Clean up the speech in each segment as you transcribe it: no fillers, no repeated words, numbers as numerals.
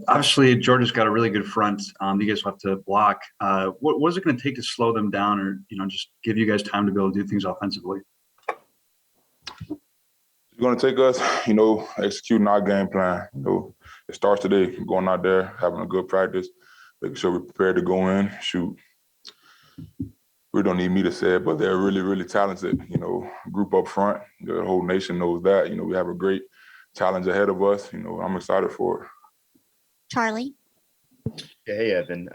Obviously, Georgia's got a really good front. You guys will have to block. What is it going to take to slow them down, or just give you guys time to be able to do things offensively? It's going to take us, executing our game plan. It starts today, going out there, having a good practice, making sure we're prepared to go in, shoot. We don't need me to say it, but they're really, really talented, group up front. The whole nation knows that. We have a great challenge ahead of us. I'm excited for it. Charlie. Hey, Evan.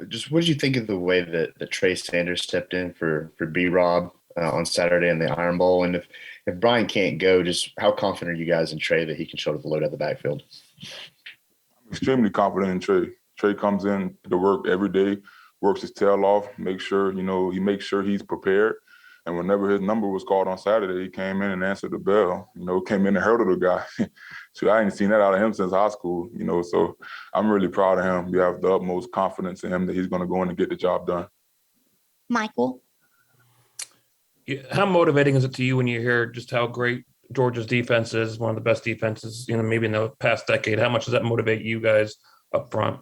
Just what did you think of the way that Trey Sanders stepped in for B-Rob on Saturday in the Iron Bowl? And if Brian can't go, just how confident are you guys in Trey that he can shoulder the load out the backfield? I'm extremely confident in Trey. Trey comes in to work every day, works his tail off, make sure, he makes sure he's prepared. And whenever his number was called on Saturday, he came in and answered the bell, came in and hurdled the guy. So I ain't seen that out of him since high school, so I'm really proud of him. We have the utmost confidence in him that he's going to go in and get the job done. Michael. How motivating is it to you when you hear just how great Georgia's defense is, one of the best defenses, maybe in the past decade? How much does that motivate you guys up front?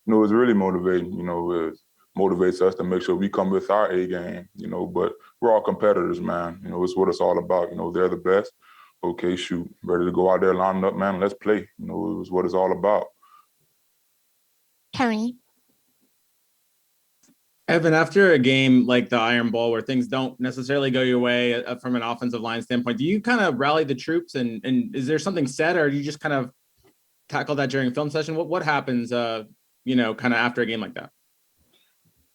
It's really motivating, it motivates us to make sure we come with our A game, but we're all competitors, man. It's what it's all about. They're the best. Okay, shoot, ready to go out there, line up, man, let's play. It was what it's all about. Tony. Evan, after a game like the Iron Bowl where things don't necessarily go your way from an offensive line standpoint, do you kind of rally the troops and is there something said, or do you just kind of tackle that during a film session? What happens, kind of after a game like that?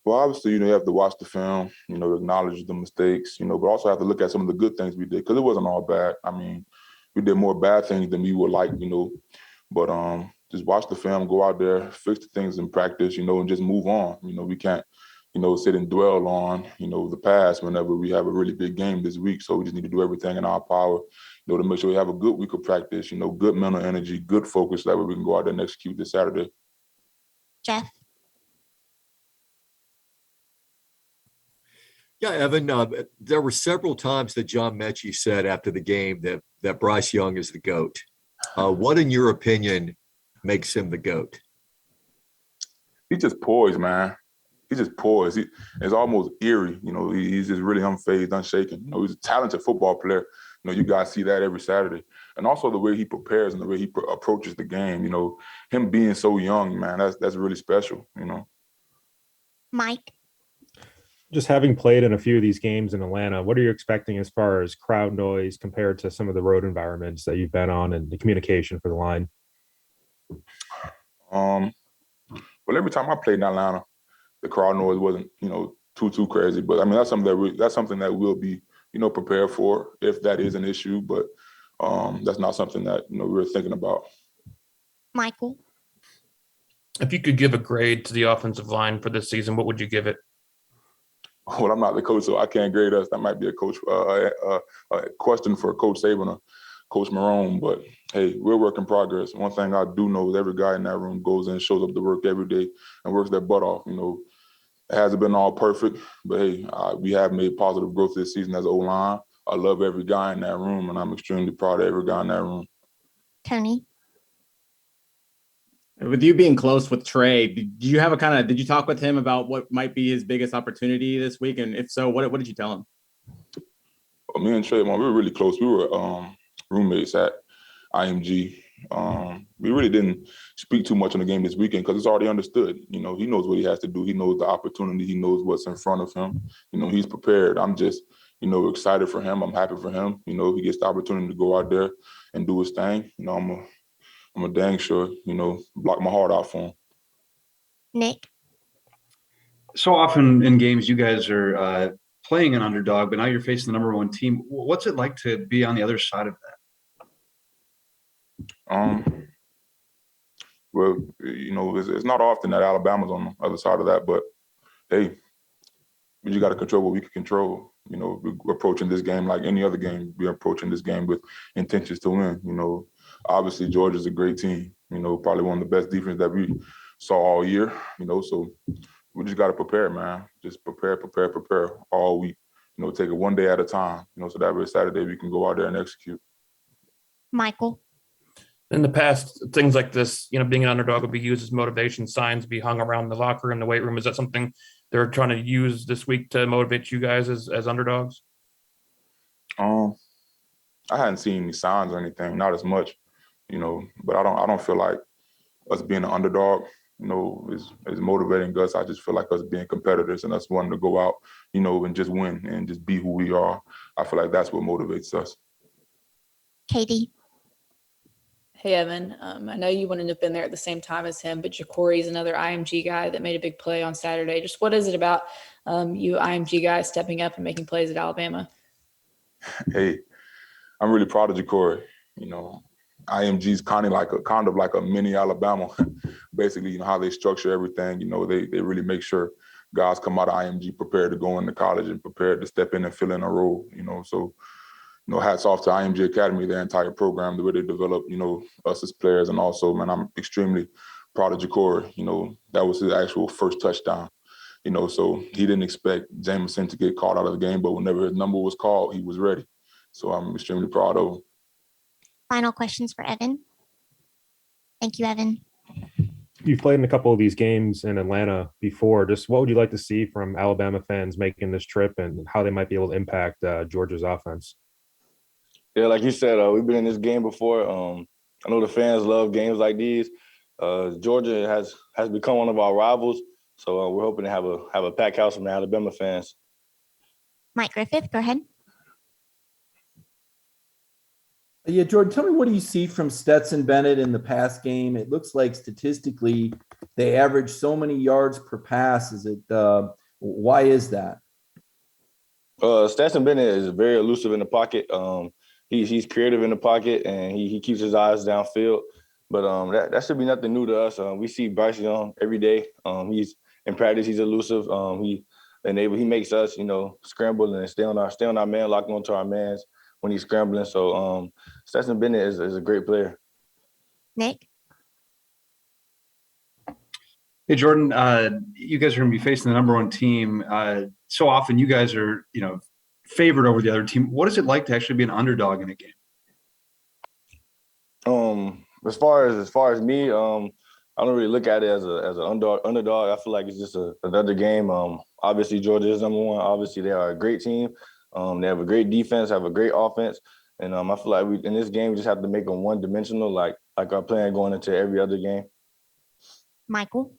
Well, obviously, you have to watch the film, acknowledge the mistakes, but also have to look at some of the good things we did because it wasn't all bad. I mean, we did more bad things than we would like, but just watch the film, go out there, fix the things in practice, and just move on. We can't, sit and dwell on, the past whenever we have a really big game this week. So we just need to do everything in our power, to make sure we have a good week of practice, good mental energy, good focus, that way we can go out there and execute this Saturday. Jeff. Yeah, Evan, there were several times that John Mechie said after the game that Bryce Young is the GOAT. What, in your opinion, makes him the GOAT? He's just poised, man. He's just poised. It's almost eerie. He's just really unfazed, unshaken. He's a talented football player. You guys see that every Saturday. And also the way he prepares and the way he approaches the game, him being so young, man, that's really special, Mike. Just having played in a few of these games in Atlanta, what are you expecting as far as crowd noise compared to some of the road environments that you've been on and the communication for the line? Well, every time I played in Atlanta, the crowd noise wasn't, too crazy. But I mean, that's something that we'll be, prepared for if that is an issue. But that's not something that we're thinking about. Michael. If you could give a grade to the offensive line for this season, what would you give it? Well, I'm not the coach, so I can't grade us. That might be a coach a question for Coach Saban or Coach Marone. But hey, we're a work in progress. One thing I do know is every guy in that room goes in, shows up to work every day, and works their butt off. It hasn't been all perfect, but hey, we have made positive growth this season as O-line. I love every guy in that room, and I'm extremely proud of every guy in that room. Tony. With you being close with Trey, did you talk with him about what might be his biggest opportunity this week? And if so, what did you tell him? Well, me and Trey, we were really close. We were roommates at IMG. We really didn't speak too much on the game this weekend because it's already understood. He knows what he has to do. He knows the opportunity. He knows what's in front of him. He's prepared. I'm just, excited for him. I'm happy for him. He gets the opportunity to go out there and do his thing. I'm a dang sure, block my heart out for him. Nick. So often in games, you guys are playing an underdog, but now you're facing the number one team. What's it like to be on the other side of that? Well, it's not often that Alabama's on the other side of that, but hey, we just got to control what we can control. We're approaching this game like any other game. We're approaching this game with intentions to win. Obviously, Georgia's a great team, probably one of the best defense that we saw all year, so we just got to prepare, man. Just prepare all week, take it one day at a time, so that way Saturday we can go out there and execute. Michael. In the past, things like this, being an underdog would be used as motivation signs, be hung around the locker room, the weight room. Is that something they're trying to use this week to motivate you guys as underdogs? I hadn't seen any signs or anything, not as much, but I don't feel like us being an underdog, is motivating us. I just feel like us being competitors and us wanting to go out, and just win and just be who we are. I feel like that's what motivates us. Katie. Hey, Evan. I know you wouldn't have been there at the same time as him, but Jacory's another IMG guy that made a big play on Saturday. Just what is it about you IMG guys stepping up and making plays at Alabama? Hey, I'm really proud of Jacory. IMG's kind of like a mini Alabama, basically, how they structure everything. They really make sure guys come out of IMG prepared to go into college and prepared to step in and fill in a role, so hats off to IMG Academy, their entire program, the way they develop, us as players. And also, man, I'm extremely proud of Jacory. That was his actual first touchdown, so he didn't expect Jameson to get called out of the game, but whenever his number was called, he was ready. So I'm extremely proud of him. Final questions for Evan. Thank you, Evan. You've played in a couple of these games in Atlanta before. Just what would you like to see from Alabama fans making this trip and how they might be able to impact Georgia's offense? Yeah, like you said, we've been in this game before. I know the fans love games like these. Georgia has become one of our rivals, so we're hoping to have a packed house from the Alabama fans. Mike Griffith, go ahead. Yeah, Jordan, tell me, what do you see from Stetson Bennett in the pass game? It looks like statistically they average so many yards per pass. Why is that? Stetson Bennett is very elusive in the pocket. He's creative in the pocket, and he keeps his eyes downfield. But that should be nothing new to us. We see Bryce Young every day. He's in practice. He's elusive. He makes us, scramble and stay on our man, lock onto our mans when he's scrambling. So Stetson Bennett is a great player. Nick. Hey, Jordan, you guys are going to be facing the number one team. So often you guys are, favored over the other team. What is it like to actually be an underdog in a game? As far as me, I don't really look at it as an underdog. I feel like it's just another game. Obviously, Georgia is number one. Obviously, they are a great team. They have a great defense, have a great offense. And I feel like in this game, we just have to make them one-dimensional, like our plan going into every other game. Michael.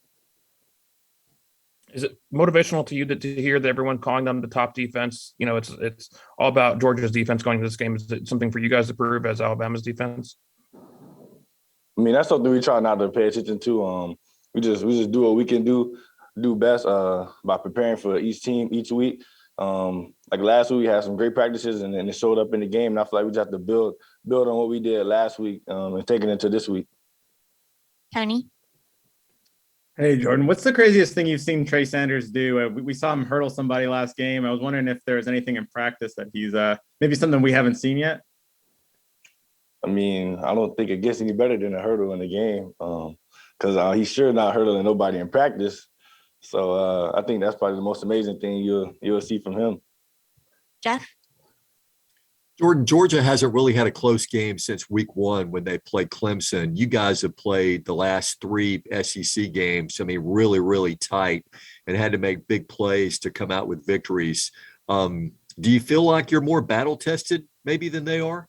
Is it motivational to you to hear that everyone calling them the top defense? It's all about Georgia's defense going into this game. Is it something for you guys to prove as Alabama's defense? I mean, that's something we try not to pay attention to. We just do what we can do best by preparing for each team each week. Like last week, we had some great practices, and it showed up in the game. And I feel like we just have to build on what we did last week and take it into this week. Tony. Hey, Jordan, what's the craziest thing you've seen Trey Sanders do? We saw him hurdle somebody last game. I was wondering if there's anything in practice that he's maybe something we haven't seen yet. I mean, I don't think it gets any better than a hurdle in the game because he's sure not hurdling nobody in practice. So I think that's probably the most amazing thing you'll see from him. Jeff. Jordan, Georgia hasn't really had a close game since week one when they played Clemson. You guys have played the last three SEC games, I mean, really, really tight and had to make big plays to come out with victories. Do you feel like you're more battle tested maybe than they are?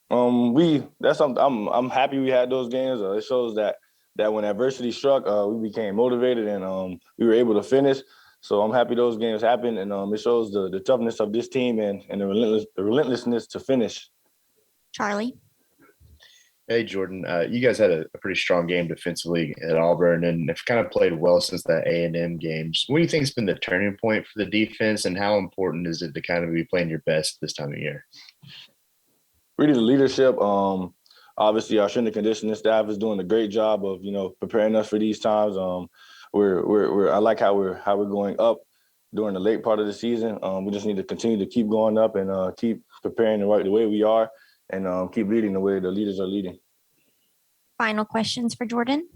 That's something I'm happy we had those games. It shows that when adversity struck, we became motivated and we were able to finish. So I'm happy those games happened, and it shows the toughness of this team and the relentlessness to finish. Charlie. Hey, Jordan, you guys had a pretty strong game defensively at Auburn and have kind of played well since that A&M game. What do you think has been the turning point for the defense, and how important is it to kind of be playing your best this time of year? Really, the leadership. Obviously, our strength and conditioning staff is doing a great job of preparing us for these times. I like how we're going up during the late part of the season. We just need to continue to keep going up and keep preparing the way we are and keep leading the way the leaders are leading. Final questions for Jordan.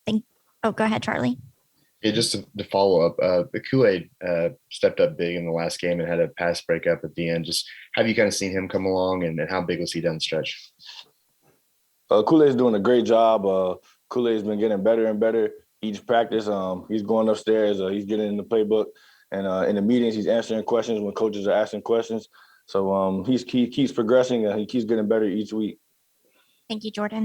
Go ahead, Charlie. Yeah, just to follow up, the Kool-Aid stepped up big in the last game and had a pass breakup at the end. Just have you kind of seen him come along, and how big was he down the stretch? Kool-Aid's doing a great job. Kool-Aid's been getting better and better each practice. He's going upstairs. He's getting in the playbook, and in the meetings, he's answering questions when coaches are asking questions. So he keeps progressing. He keeps getting better each week. Thank you, Jordan.